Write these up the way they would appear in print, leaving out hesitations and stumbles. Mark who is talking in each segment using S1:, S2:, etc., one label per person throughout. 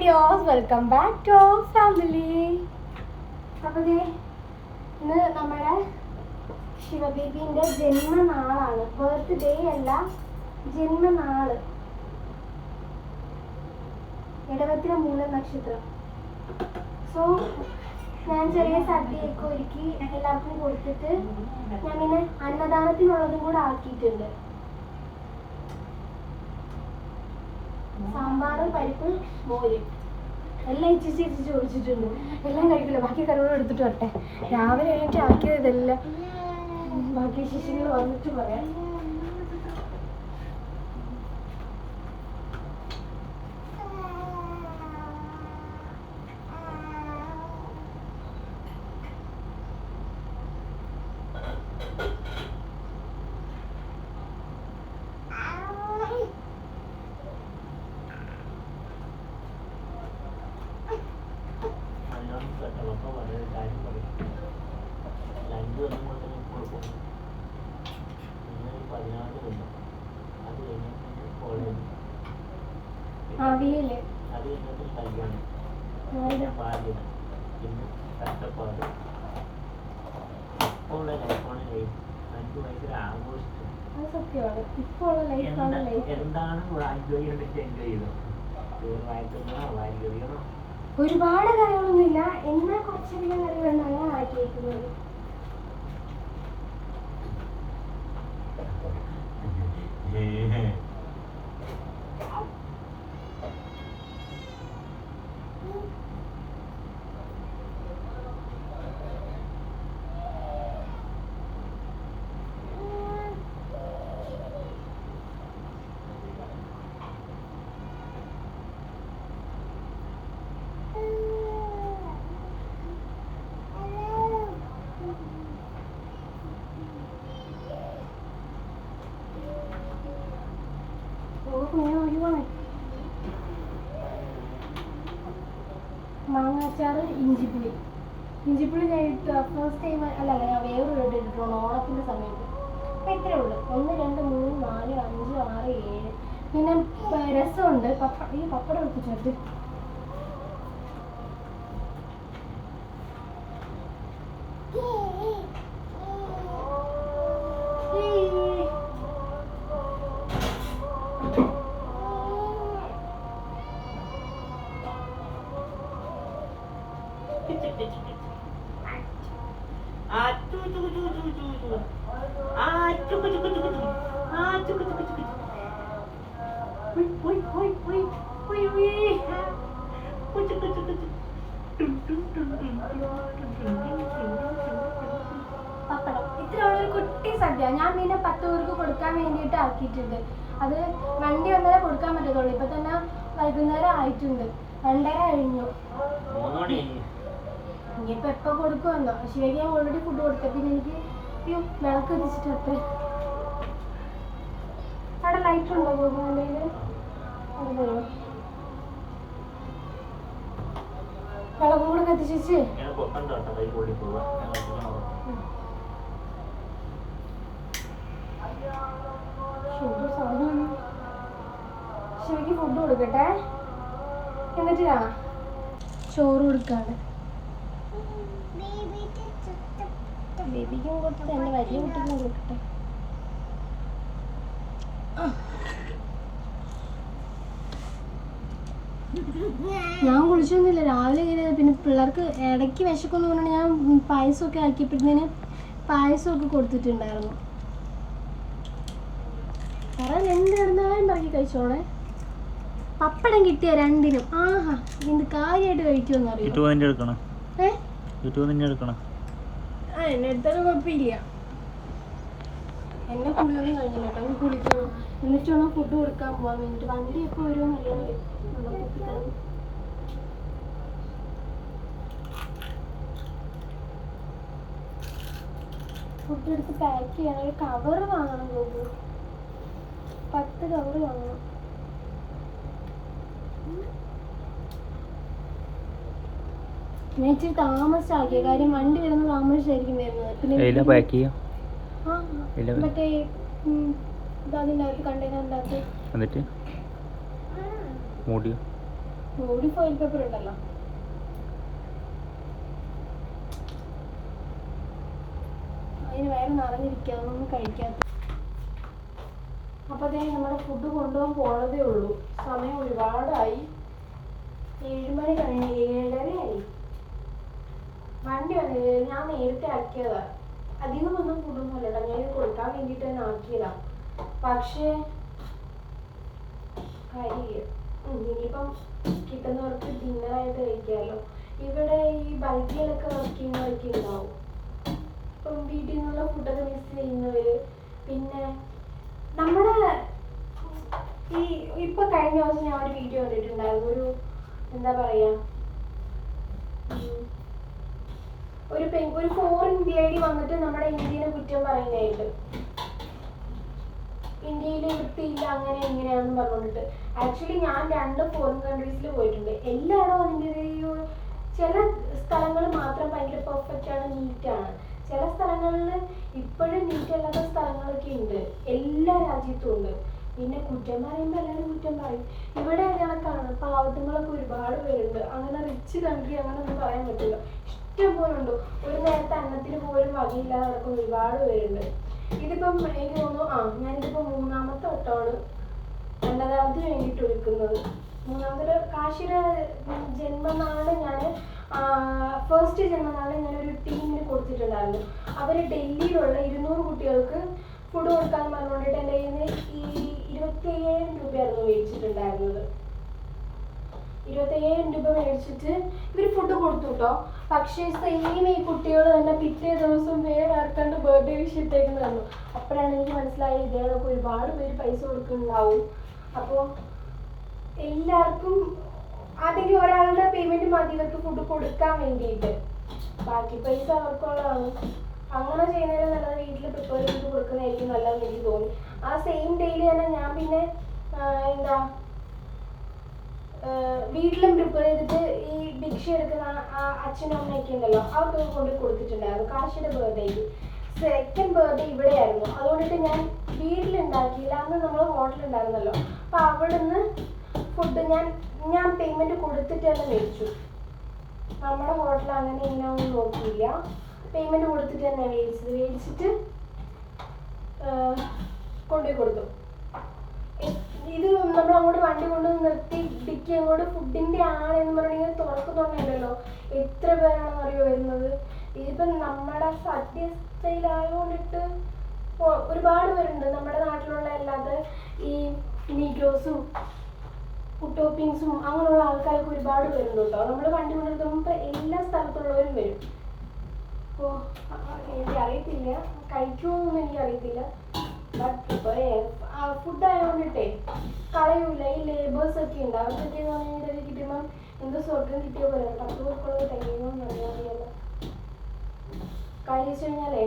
S1: ഡിയോസ്, welcome back to family. അപ്പോൾ ഇന്ന് നമ്മുടെ ശിവബേബിൻ്റെ ജന്മനാളാണ്. ബർത്ത്ഡേ അല്ല, ജന്മനാള്. ഇടവത്തിലെ മൂല നക്ഷത്രം. സോ ഞാൻ ചെറിയ സദ്യയൊക്കെ ഒരുക്കി എല്ലാവർക്കും കൊടുത്തിട്ട് ഞാൻ പിന്നെ അന്നദാനത്തിനുള്ളതും കൂടെ ആക്കിയിട്ടുണ്ട്. സാമ്പാർ, പരിപ്പ്, മോര് എല്ലാം ഇച്ചിച്ച് ഒഴിച്ചിട്ടുണ്ട്. എല്ലാം കഴിക്കില്ല, ബാക്കി കറികളും എടുത്തിട്ട് വരട്ടെ. രാവിലെ എഴുന്നേറ്റ് ആക്കിയത് ഇതെല്ലാം ബാക്കി ശിശുങ്ങൾ വന്നിട്ട് പറയാം. ഒരുപാട് കറികളൊന്നുമില്ല, എന്നാൽ കുറച്ചധികം കറികളുണ്ടാണ് ഞാൻ മാറ്റി വയ്ക്കുന്നത്. മാങ്ങാച്ചാറ്, ഇഞ്ചിപ്പുളി. ഇഞ്ചിപ്പുളി ഞാൻ ഫസ്റ്റ് ടൈം അല്ല, ഞാൻ വേറൊരു ഇട്ടിട്ടുണ്ട് ഓണത്തിൻ്റെ സമയത്ത്. അപ്പം ഇത്രയേ ഉള്ളൂ. 1 2 3 4 5 6 7. പിന്നെ രസമുണ്ട്. ഈ പപ്പടം എടുത്ത് ചേർത്ത് പപ്പടം. ഇത്രയുള്ള ഒരു കുട്ടി സദ്യ. ഞാൻ പിന്നെ 10 പേർക്ക് കൊടുക്കാൻ വേണ്ടിയിട്ട് ആക്കിയിട്ടുണ്ട്. അത് വണ്ടി വന്നാലേ കൊടുക്കാൻ പറ്റത്തുള്ളൂ. ഇപ്പൊ തന്നെ വൈകുന്നേരം ആയിട്ടുണ്ട്, 2:30 കഴിഞ്ഞു. ഇനിയിപ്പോ എപ്പോ കൊടുക്കുമെന്നോ. ശിവയ്ക്ക് ഞാൻ ഓൾറെഡി ഫുഡ് കൊടുത്ത. പിന്നെ എനിക്ക് വിളക്ക് വെച്ചിട്ട് അത്ര അവിടെ ലൈറ്റ് ഉണ്ടോ പോകുന്നതിൽ? അത് പോയോ? വിളക്കും കൂടെ കത്തിച്ച് ശിവയ്ക്ക് ഫുഡ് കൊടുക്കട്ടെ, എന്നിട്ട് കാണാം. ചോറ് കൊടുക്കാണ്. ബേബിക്കും കൊടുത്തിട്ട് എൻ്റെ വലിയ കുട്ടിക്കും കൊടുക്കട്ടെ. ഞാൻ കുളിച്ചൊന്നുമില്ല, രാവിലെ ഇങ്ങനെ. പിന്നെ പിള്ളേർക്ക് ഇടയ്ക്ക് വിശക്കൊന്നും പറഞ്ഞാൽ ഞാൻ പായസമൊക്കെ ആക്കിയപ്പോഴത്തേന് പായസമൊക്കെ കൊടുത്തിട്ടുണ്ടായിരുന്നു. കാരണം എന്തിനായിരുന്നാലും പറക്കി കഴിച്ചോണേ. പപ്പടം കിട്ടിയ 2നും. ആഹാ, എന്ത് കാര്യമായിട്ട് കഴിക്കുമെന്ന് അറിയാം. എന്നെ എടുത്താലും കുഴപ്പമില്ല. എന്നെ കുളിയൊന്നും കഴിഞ്ഞില്ല കേട്ടോ. ഞാൻ കുളിക്കണം, എന്നിട്ട് വേണം ഫുഡ് കൊടുക്കാൻ പോകാൻ വേണ്ടിട്ട്. വണ്ടി എപ്പോൾ വരുമെന്നറിയാതെ ഫുഡ് എടുത്ത് പാക്ക് ചെയ്യണം. ഒരു കവർ വാങ്ങണം ഗോപു. 10 കവർ വാങ്ങണം. ഞാൻ ഇച്ചിരി താമസിച്ചാക്കിയ കാര്യം, വണ്ടി വരുന്ന താമസിച്ചായിരിക്കും വരുന്നത്. പിന്നെ മറ്റേ അതിൻ്റെ അകത്ത് കണ്ടെയ്നറിൻ്റെ അകത്ത് ബോഡി ഫോയിൽ പേപ്പർ ഉണ്ടല്ലോ. അതിന് വേറെ നിറഞ്ഞിരിക്കുക, അതൊന്നും കഴിക്കാത്ത. അപ്പോൾ അതേ നമ്മുടെ ഫുഡ് കൊണ്ടുപോകാൻ പോണതേ ഉള്ളൂ. സമയം ഒരുപാടായി. 7 മണി കഴിഞ്ഞ് 7:30 വണ്ടി വന്നില്ല. ഞാൻ നേരത്തെ ആക്കിയതാ. അധികം ഒന്നും ഫുഡൊന്നും അല്ല കേട്ടോ, ഞാൻ ഇത് കൊടുക്കാൻ വേണ്ടിയിട്ട് തന്നെ ആക്കിയതാ. പക്ഷേ കാര്യമില്ല. ഇനിയിപ്പം കിട്ടുന്നവർക്ക് ഡിന്നറായിട്ട് കഴിക്കാമല്ലോ. ഇവിടെ ഈ ബൾക്കിലൊക്കെ വർക്ക് ചെയ്യുന്നവരൊക്കെ ഉണ്ടാവും. ഇപ്പം വീട്ടിൽ നിന്നുള്ള ഫുഡൊക്കെ മിസ് ചെയ്യുന്നവർ. പിന്നെ നമ്മുടെ ഈ ഇപ്പം കഴിഞ്ഞ ദിവസം ഞാൻ ഒരു വീഡിയോ കണ്ടിട്ടുണ്ടായിരുന്നു. ഒരു എന്താ പറയുക, ഒരു ഫോറിൻ ലേഡി വന്നിട്ട് നമ്മുടെ ഇന്ത്യനെ കുറ്റം പറയുന്നതായിട്ട്, ഇന്ത്യയിൽ വൃത്തിയില്ല അങ്ങനെ ഇങ്ങനെയാണെന്ന് പറഞ്ഞുകൊണ്ടിട്ട്. ആക്ച്വലി ഞാൻ 2 ഫോറിൻ കൺട്രീസിൽ പോയിട്ടുണ്ട്. എല്ലായിടവും അതിൻ്റെതായ ചില സ്ഥലങ്ങൾ മാത്രം ഭയങ്കര പെർഫെക്റ്റ് ആണ്, നീറ്റാണ്. ചില സ്ഥലങ്ങളിൽ ഇപ്പോഴും നീറ്റ് അല്ലാത്ത സ്ഥലങ്ങളൊക്കെ ഉണ്ട്, എല്ലാ രാജ്യത്തും ഉണ്ട്. പിന്നെ കുറ്റം പറയുമ്പോൾ എല്ലാവരും കുറ്റം പറയും. ഇവിടെ കണക്കാണ്, പാവത്തുങ്ങളൊക്കെ ഒരുപാട് പേരുണ്ട്. അങ്ങനെ റിച്ച് കൺട്രി അങ്ങനെ ഒന്നും പറയാൻ പറ്റില്ല. ഇഷ്ടം പോലെ ഉണ്ട്. ഒരു നേരത്തെ അന്നത്തിന് പോലും വകയില്ലാതെ നടക്കുന്ന ഒരുപാട് പേരുണ്ട്. ഇതിപ്പം എനിക്ക് തോന്നുന്നു ഞാനിതിപ്പോൾ 3ാമത്തെ വട്ടമാണ് അന്നദാനത്തിന് വേണ്ടിയിട്ട് ഒരുക്കുന്നത്. 3ാമത്തെ കാശിയുടെ ജന്മനാള് ഞാൻ ഫസ്റ്റ് ജന്മനാള് ഞാനൊരു ടീമിന് കൊടുത്തിട്ടുണ്ടായിരുന്നു. അവർ ഡൽഹിയിലുള്ള 200 കുട്ടികൾക്ക് ഫുഡ് കൊടുക്കാമെന്ന് പറഞ്ഞുകൊണ്ടിട്ട് എൻ്റെ കയ്യിൽ നിന്ന് ഈ 25,000 രൂപയായിരുന്നു മേടിച്ചിട്ടുണ്ടായിരുന്നത്. 25,000 രൂപ മേടിച്ചിട്ട് ഇവർ ഫുഡ് കൊടുത്തു കേട്ടോ. പക്ഷേ സെയിം ഈ കുട്ടികൾ തന്നെ പിറ്റേ ദിവസം വേറെ ആർക്കാണ്ട് ബർത്ത്ഡേ വിഷ് ഇട്ടേക്കുന്നത് തന്നു. അപ്പോഴാണ് എനിക്ക് മനസ്സിലായത് ഇതേതൊക്കെ ഒരുപാട് പേര് പൈസ കൊടുക്കുന്നുണ്ടാവും. അപ്പോൾ എല്ലാവർക്കും ആദ്യം ഒരാളുടെ പേയ്മെൻറ്റ് മതി ഇവർക്ക് ഫുഡ് കൊടുക്കാൻ വേണ്ടിയിട്ട്, ബാക്കി പൈസ അവർക്കുള്ളതാണ്. അങ്ങനെ ചെയ്യുന്നതിന് നല്ലത് വീട്ടിൽ പ്രിപ്പയർ ചെയ്ത് കൊടുക്കുന്നതായിരിക്കും നല്ലതെന്ന് എനിക്ക് തോന്നി. ആ സെയിം ഡേയിൽ തന്നെ ഞാൻ പിന്നെ വീട്ടിലും പ്രിപ്പയർ ചെയ്തിട്ട് ഈ ഭിക്ഷ എടുക്കുന്ന അച്ഛനും അമ്മയൊക്കെ ഉണ്ടല്ലോ അവർക്കൊക്കെ കൊണ്ട് കൊടുത്തിട്ടുണ്ടായിരുന്നു. കാശിയുടെ ബർത്ത്ഡേക്ക്. സെക്കൻഡ് ബർത്ത്ഡേ ഇവിടെയായിരുന്നു. അതുകൊണ്ടിട്ട് ഞാൻ വീട്ടിലുണ്ടാക്കിയില്ല. അന്ന് നമ്മൾ ഹോട്ടലുണ്ടായിരുന്നല്ലോ. അപ്പോൾ അവിടെ നിന്ന് ഫുഡ് ഞാൻ പേയ്മെൻറ്റ് കൊടുത്തിട്ട് തന്നെ മേടിച്ചു. നമ്മുടെ ഹോട്ടൽ അങ്ങനെ ഇങ്ങനെ ഒന്നും നോക്കിയില്ല, പേയ്മെൻറ്റ് കൊടുത്തിട്ട് തന്നെ മേടിച്ചിട്ട് കൊണ്ടുപോയി കൊടുത്തു. ഇത് നമ്മൾ അങ്ങോട്ട് വണ്ടി കൊണ്ട് നിർത്തി ഡിക്കി അങ്ങോട്ട് ഫുഡിൻ്റെ ആണെന്ന് പറഞ്ഞാൽ തുറക്കുന്നുണ്ടല്ലോ എത്ര പേരാണെന്ന് അറിയോ വരുന്നത്. ഇതിപ്പം നമ്മുടെ സദ്യ സ്റ്റൈലായതുകൊണ്ടിട്ട് ഒരുപാട് പേരുണ്ട്. നമ്മുടെ നാട്ടിലുള്ള അല്ലാതെ ഈ നീഗ്രോസും ടോപ്പിങ്സും അങ്ങനെയുള്ള ആൾക്കാർക്ക് ഒരുപാട് പേരുണ്ട് കേട്ടോ. നമ്മൾ വണ്ടി കൊണ്ടെടുക്കുമ്പോൾ എല്ലാ സ്ഥലത്തുള്ളവരും വരും. അപ്പോൾ എനിക്ക് അറിയത്തില്ല കഴിക്കുമോന്നൊന്നും എനിക്കറിയത്തില്ല. ബട്ട് പ്രിപ്പയർ ഫുഡ് ആയതുകൊണ്ടിട്ടേ കളയൂല. ഈ ലേബേഴ്സൊക്കെ ഉണ്ട്, അവർക്കൊക്കെ എന്ന് പറഞ്ഞാൽ ഇതൊക്കെ കിട്ടുമ്പം എന്തോ സ്വർഗം കിട്ടിയ പോലെ 10 പേർക്കുള്ളത് തികയുമെന്ന് അറിയാമല്ലോ. കാര്യം വെച്ച് കഴിഞ്ഞാലേ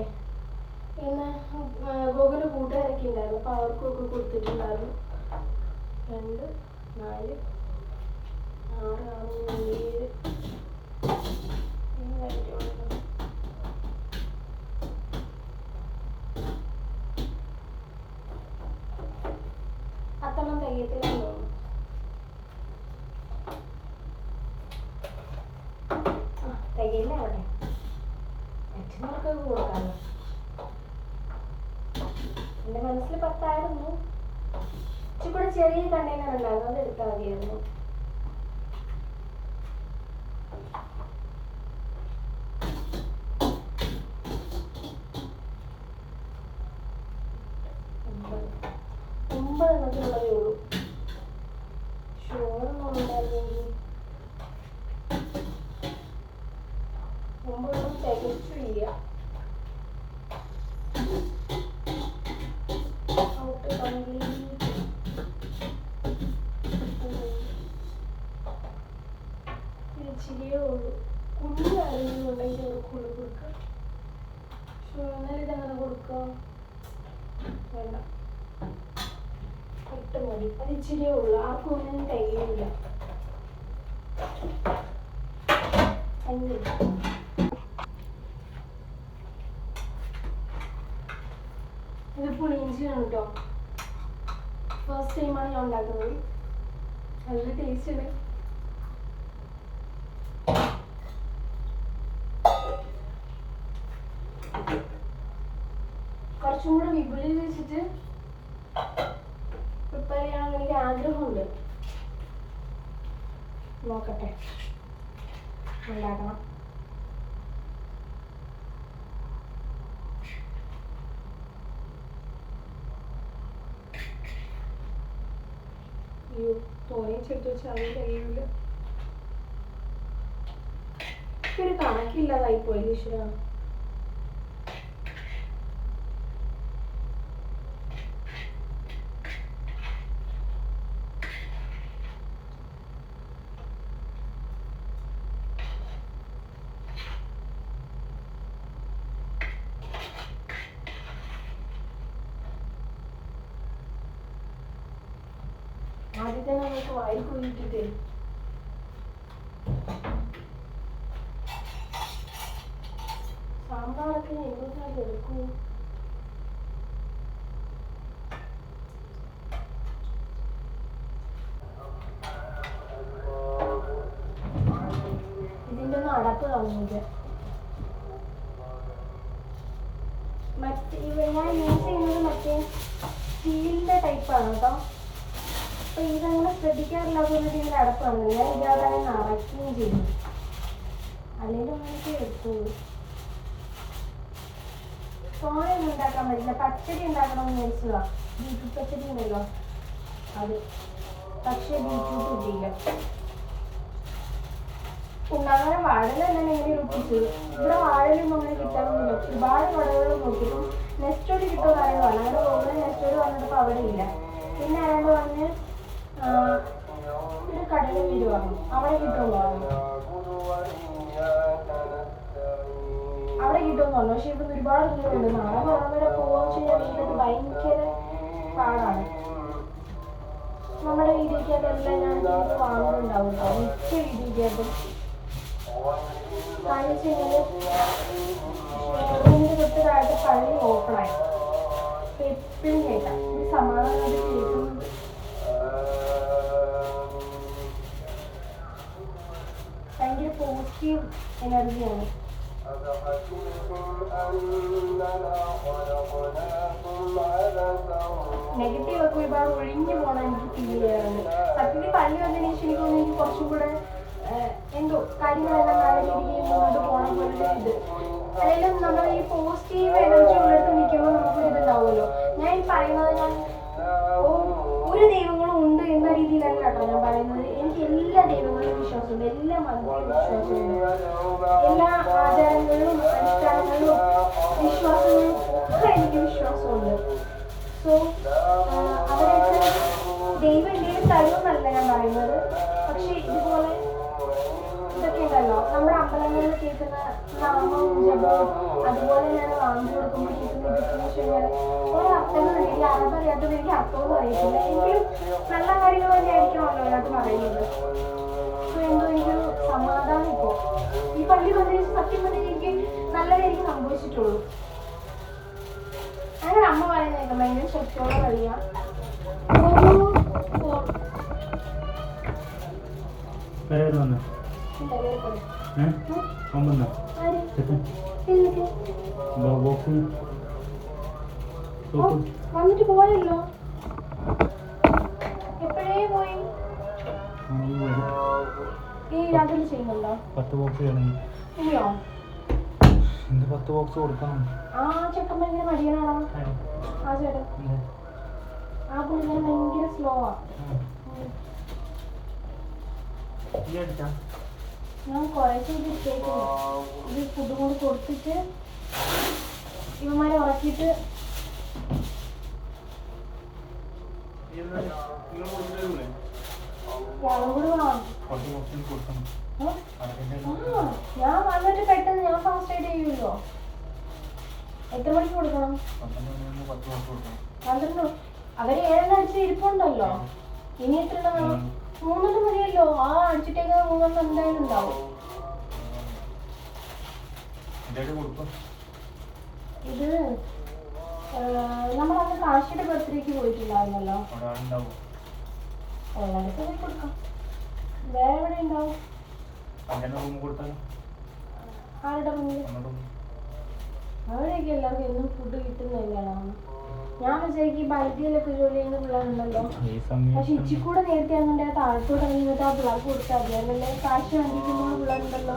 S1: ഇന്ന് ഗോകുല് കൂട്ടുകാരൊക്കെ ഉണ്ടായിരുന്നു. അപ്പോൾ അവർക്കൊക്കെ കൊടുത്തിട്ടുണ്ടായിരുന്നു. 2, 4, 6, 7 അത്തണം തികയത്തില്ലെന്ന് തോന്നുന്നു. തികയില്ല അവിടെ മറ്റുള്ളവർക്കൊക്കെ കൊടുക്കാമല്ലോ. എൻ്റെ മനസ്സിൽ 10 ആയിരുന്നു. ഇച്ചിരി ചെറിയ കണ്ടെയ്നർ ഉണ്ടായിരുന്നു, അത് എടുത്താൽ മതിയായിരുന്നു. എണ്ണത്തിനുള്ളതേ ഉള്ളൂ. ഷോറൊന്നും ഉണ്ടായിരുന്നെങ്കിൽ 9 തികച്ചില്ല. ഇച്ചിരിയേ ഉള്ളൂ. കുഞ്ഞു ആരെങ്കിലും ഉണ്ടെങ്കിൽ അവർക്ക് ഉള്ളു കൊടുക്കുക. എന്നാലും ഇതങ്ങനെ കൊടുക്കാം വേണ്ട, 8 മതി. അത് ഇച്ചിരിയേ ഉള്ളൂ, ആർക്കും ഒന്നും തികയില്ല. ഇത് പുളിയിഞ്ചിയാണ് കേട്ടോ. ഫസ്റ്റ് ടൈമാണ് ഞാൻ ഉണ്ടാക്കുന്നത്. നല്ല ടേസ്റ്റ് ഉണ്ട്. കുറച്ചും കൂടെ വിപുലീകരിച്ചിട്ട് പ്രിപ്പയർ ചെയ്യണമെന്ന് എനിക്ക് ആഗ്രഹമുണ്ട്. നോക്കട്ടെ, ഉണ്ടാക്കണം. തോന്നിച്ചെടുത്ത് വെച്ചാൽ അതും കഴിയൂല. ഒരു കണക്കില്ലാതായി പോയി ഈശ്വര. ആദ്യം തന്നെ നമുക്ക് വാരി കുഴിച്ചിട്ട് സാമ്പാറൊക്കെ എങ്ങോട്ടാണ് എടുക്കൂ. ഇതിൻ്റെ ഒന്നും അടപ്പ് തന്നില്ല. ഞാൻ യൂസ് ചെയ്യുന്നത് മറ്റേ സ്റ്റീലിൻ്റെ ടൈപ്പാണ് കേട്ടോ. അപ്പോൾ ഇതങ്ങനെ ശ്രദ്ധിക്കാറില്ലാത്തതുകൊണ്ട് ഇതിൻ്റെ അടപ്പ് തന്നില്ല. ഞാൻ ഇതാതെ നിറയ്ക്കുകയും ചെയ്തു. അല്ലെങ്കിൽ അങ്ങനെയൊക്കെ എടുക്കുള്ളൂ. തോനെയൊന്നും ഉണ്ടാക്കാൻ പറ്റില്ല. പച്ചടി ഉണ്ടാക്കണമെന്ന് വിചാരിച്ചതാണ്. ബീറ്റ്റൂട്ട് പച്ചടി ഉണ്ടല്ലോ അത്. പക്ഷേ ബീറ്റ്റൂട്ട് കിട്ടിയില്ല. ഉണ്ടാകാൻ വാഴല തന്നെ എങ്ങനെ ഒപ്പിച്ചു. ഇവിടെ വാഴലൊന്നും അങ്ങനെ കിട്ടാനൊന്നുമില്ല. ഒരുപാട് കടകൾ നോക്കിയിട്ടും നെസ്റ്റോട് കിട്ടുമെന്ന് അറിയാൻ അങ്ങനെ പോകുന്നത്. നെസ്റ്റോട് വന്നിട്ടപ്പോൾ അവിടെ ഇല്ല. പിന്നെ ആരാണ്ട് പറഞ്ഞ് ഒരു കടയിൽ വീട് വാങ്ങും, അവിടെ കിട്ടുമെന്ന് പറഞ്ഞു. അവിടെ കിട്ടുമെന്ന് പറഞ്ഞു. പക്ഷെ ഇവിടെ ഒരുപാട് ദൂരമുണ്ട്. നാളെ വരെ പോകാന്ന് വെച്ച് കഴിഞ്ഞാൽ വീട്ടിൽ ഭയങ്കര പാടാണ്. നമ്മുടെ വീതിക്കകത്തെല്ലാം ഞാൻ വാങ്ങുന്നുണ്ടാവും കേട്ടോ. മിക്ക വീതിക്കകത്തും കാരണം വെച്ച് കഴിഞ്ഞാൽ റൂമിൻ്റെ തൊട്ട് താഴത്തെ പള്ളി ഓപ്പണായി. അപ്പം എപ്പോഴും കേൾക്കാം. ഒരു സമാധാനമായിട്ട് കേൾക്കുന്നുണ്ട്. ഭയങ്കര പോസിറ്റീവ് എനർജിയാണ്. നെഗറ്റീവ് ഒക്കെ ഒരുപാട് ഒഴിഞ്ഞു പോകണം എനിക്ക് ഫീൽ ചെയ്യാറുണ്ട്. സത്യത്തിൽ പള്ളി വന്നതിന് ശേഷം എനിക്ക് തോന്നുന്നു എനിക്ക് കുറച്ചും കൂടെ എന്തോ കാര്യങ്ങളെല്ലാം നല്ല രീതിയിൽ മുന്നോട്ട് പോകണം പോലൊരു ഇത്. അല്ലെങ്കിൽ നമ്മൾ ഈ പോസിറ്റീവ് എനർജി ഉള്ളിടത്ത് നിൽക്കുമ്പോൾ നമുക്കൊരു ഇതുണ്ടാവുമല്ലോ. ഞാൻ പറയുന്നത് ഞാൻ ഒരു ദൈവങ്ങളും ഉണ്ട് എന്ന രീതിയിലല്ല കേട്ടോ ഞാൻ പറയുന്നത്. എനിക്ക് എല്ലാ ദൈവങ്ങളിലും വിശ്വാസമുണ്ട്, എല്ലാ മതത്തിലും വിശ്വാസമുണ്ട്, എല്ലാ ആചാരങ്ങളിലും അനുഷ്ഠാനങ്ങളിലും വിശ്വാസങ്ങളിലും ഒക്കെ എനിക്ക് വിശ്വാസമുണ്ട്. സോ അവരൊക്കെ ദൈവം എന്തെങ്കിലും തരുമെന്നല്ല ഞാൻ പറയുന്നത്. പക്ഷെ ഇതുപോലെ ഇതൊക്കെ ഉണ്ടല്ലോ നമ്മുടെ അമ്പലങ്ങളിൽ കേൾക്കുന്ന നാമവും ജപവും അതുപോലെ ഞാൻ വാങ്ങി കൊടുക്കുമ്പോൾ കേൾക്കുന്ന ഇതൊക്കെ വെച്ച് കഴിഞ്ഞാൽ ഓരോ അർത്ഥങ്ങളുണ്ട്. എനിക്ക് അറിയാത്തത് എനിക്ക് അർത്ഥമൊന്നും അറിയത്തില്ല. എങ്കിലും നല്ല കാര്യങ്ങൾ തന്നെ ആയിരിക്കണമല്ലോ അതിനകത്ത് പറയുന്നത്. സോ എന്തോ എനിക്കൊരു സമാധാനം ഇപ്പോൾ ഈ പള്ളി വന്നതിന് സത്യം പറഞ്ഞാൽ എനിക്ക് നല്ലതേ എനിക്ക് സംഭവിച്ചിട്ടുള്ളൂ. അങ്ങനെ അമ്മ പറയുന്നേക്കാം ഭയങ്കര ശക്തിയോടെ കളിയാ. വന്നിട്ട് പോയല്ലോ. എപ്പോഴേ പോയി. ഈ രാത്രി ചെയ്യുന്നുണ്ടോ?
S2: 10 ബോക്സ് ചെയ്യണം.
S1: ഇല്ലയോ?
S2: 10 ബോക്സ് കൊടുക്കണം.
S1: ആ ചെക്കൻ ഭയങ്കര മടിയനാണോ? ആ ചേട്ടൻ ആ പുള്ളിങ്ങനെ ഭയങ്കര സ്ലോ ആ. ഞാൻ കുറേ ചെയ്തിട്ടേക്കുന്നു. ഇത് ഫുഡ് കൊണ്ട് കൊടുത്തിട്ട് ഇവന്മാരെ ഉറക്കിയിട്ട് ഞാനും കൂടി വേണം. ഞാൻ വന്നിട്ട് പെട്ടെന്ന് ഞാൻ ഫാസ്റ്റ് ആയിട്ട് ചെയ്യുമല്ലോ. എത്ര മണിക്ക് കൊടുക്കണം? 12. അവര് 7 അടിച്ച് ഇരിപ്പുണ്ടല്ലോ. ഇനി എത്ര വേണം? 3 മതിയല്ലോ. ആ അടിച്ചിട്ടേക്ക് 3 എന്തായാലും ഉണ്ടാവും. ഇത് നമ്മളന്ന് കാശിയുടെ ബർത്ത്ഡേക്ക് പോയിട്ടുണ്ടായിരുന്നല്ലോ. ഉള്ളിടത്ത് പോയി കൊടുക്കാം. വേറെ എവിടെ ഉണ്ടാവും? ആരുടെ റൂമിൽ? അവിടെയൊക്കെ എല്ലാവർക്കും എന്നും ഫുഡ് കിട്ടുന്നില്ലടാ. ഞാൻ വിചാരിക്കും ഈ ബൽദിയിലൊക്കെ ജോലി ചെയ്യുന്ന പിള്ളേരുണ്ടല്ലോ, പക്ഷെ ഇച്ചിക്കൂടെ നേരത്തെ ആണെന്നുണ്ടെങ്കിൽ താഴത്തോട്ട് ഇറങ്ങി നിന്നിട്ട് ആ പിള്ളേർക്ക് കൊടുത്താൽ മതി. അതല്ലേ കാശ് വാങ്ങിക്കുന്ന പിള്ളേരുണ്ടല്ലോ.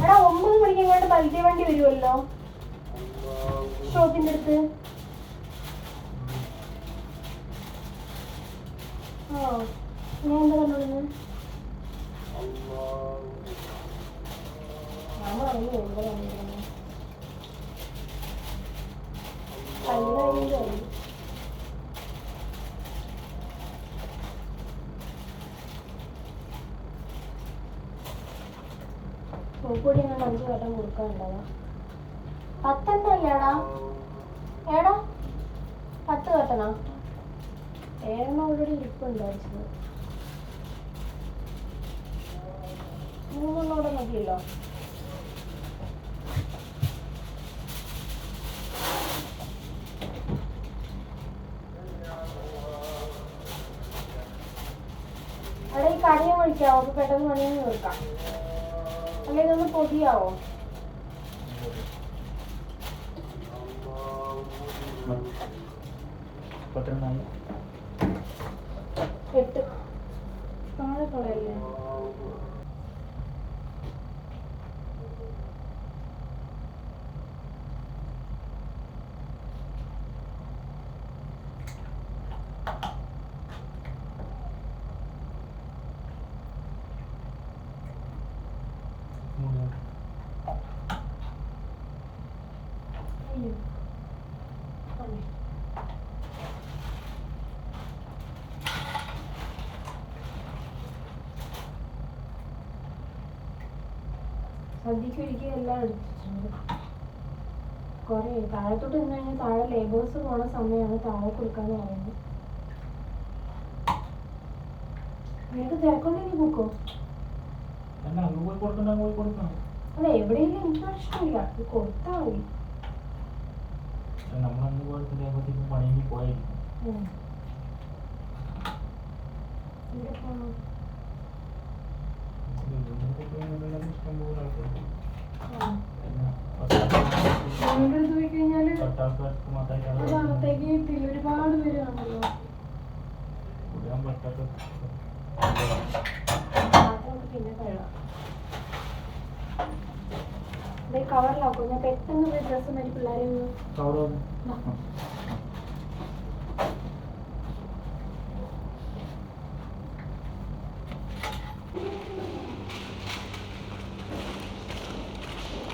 S1: എടാ 9 മണിക്ക് എങ്ങോട്ട് ബൽദിയ വണ്ടി വരുമല്ലോ ഷോപ്പിന്റെ അടുത്ത്. ആ ഞാൻ എന്താ കണ്ടോളുന്നത്? ഞാൻ പറഞ്ഞു എന്താ കണ്ടിരുന്നത് കല്ലുകാരിൻ്റെ അരി. സോപ്പൊടി ഞാൻ 5 വട്ടം കൊടുക്കാനുണ്ടതാ. 10 അല്ലേടാ? ഏടാ 10 കട്ടണോ? 7 ഓൾറെഡി ഇരിപ്പുണ്ടായിരുന്നു. 3 കൂടെ മതിയല്ലോ. അവിടെ ഈ കണിയും വിളിക്കാവോ? അപ്പൊ പെട്ടെന്ന് പണിയൊന്നും തീർക്കാം. അല്ലെ ഇതൊന്ന് പൊതിയാവോ? എട്ട് താഴെ കളയല്ലേ? സദ്യക്ക് ഒരിക്കലും എല്ലാം എടുത്തിട്ടുണ്ട്. കുറെ താഴത്തോട്ട് നിന്ന് കഴിഞ്ഞാൽ താഴെ ലേബേഴ്സ് പോണ സമയമാണ് താഴെ കൊടുക്കാന്ന് പറയുന്നത്. നിനക്ക് തിരക്കുണ്ടെങ്കിൽ പോക്കോ. അല്ല എവിടെയെങ്കിലും എനിക്ക് പ്രശ്നമില്ല, കൊടുത്താൽ മതി. പോയി കഴിഞ്ഞാല് ഭാഗത്തേക്ക് ഒരുപാട് പേര് കാണുമല്ലോ. പിന്നെ കഴുകാം. കവറിലാക്കോ? ഞാൻ പെട്ടെന്ന് പോയി ഡ്രസ്സ് മാറ്റി പിള്ളേരെ ഒന്ന്.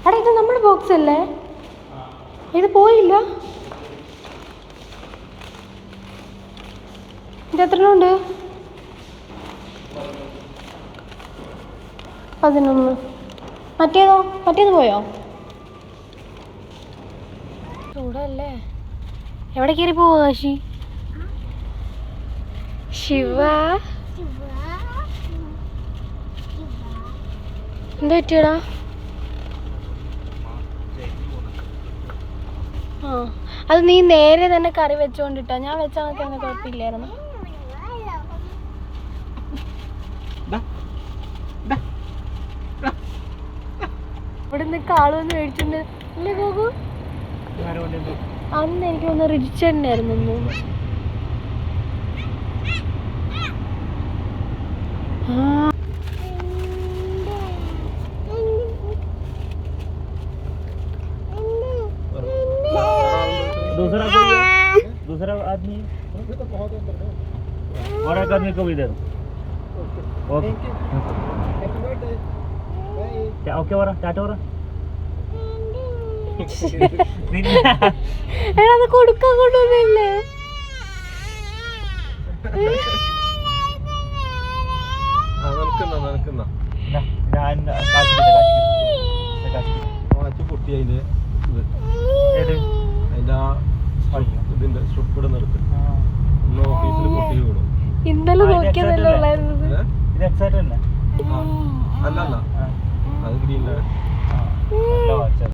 S1: എടാ ഇത് നമ്മുടെ ബോക്സ് അല്ലേ? ഇത് പോയില്ല. ഇത് എത്ര ഉണ്ട്? 11. മറ്റേതോ? മറ്റേത് പോയോ? ചൂടല്ലേ? എവിടെ കയറി പോവോ കാശി? ശിവ എന്താ പറ്റിയടാ? ആ അത് നീ നേരെ തന്നെ കറി വെച്ചോണ്ടിട്ടാ. ഞാൻ വെച്ചാൽ അങ്ങനെ കുഴപ്പമില്ലായിരുന്നു. ഇവിടെ നിന്ന് കാളൊന്ന് മേടിച്ചിട്ടുണ്ട് അല്ലേ ഗോകു? അന്ന് എനിക്ക് തോന്നുന്നു റിച്ചണ്ടായിരുന്നു.
S2: दूसरा आदमी और एक आदमी को भी दे दो. ओके क्या ओके हो रहा टाटा हो रहा
S1: അത് കൊടുക്കാൻ കൊണ്ടൊന്നുമില്ല.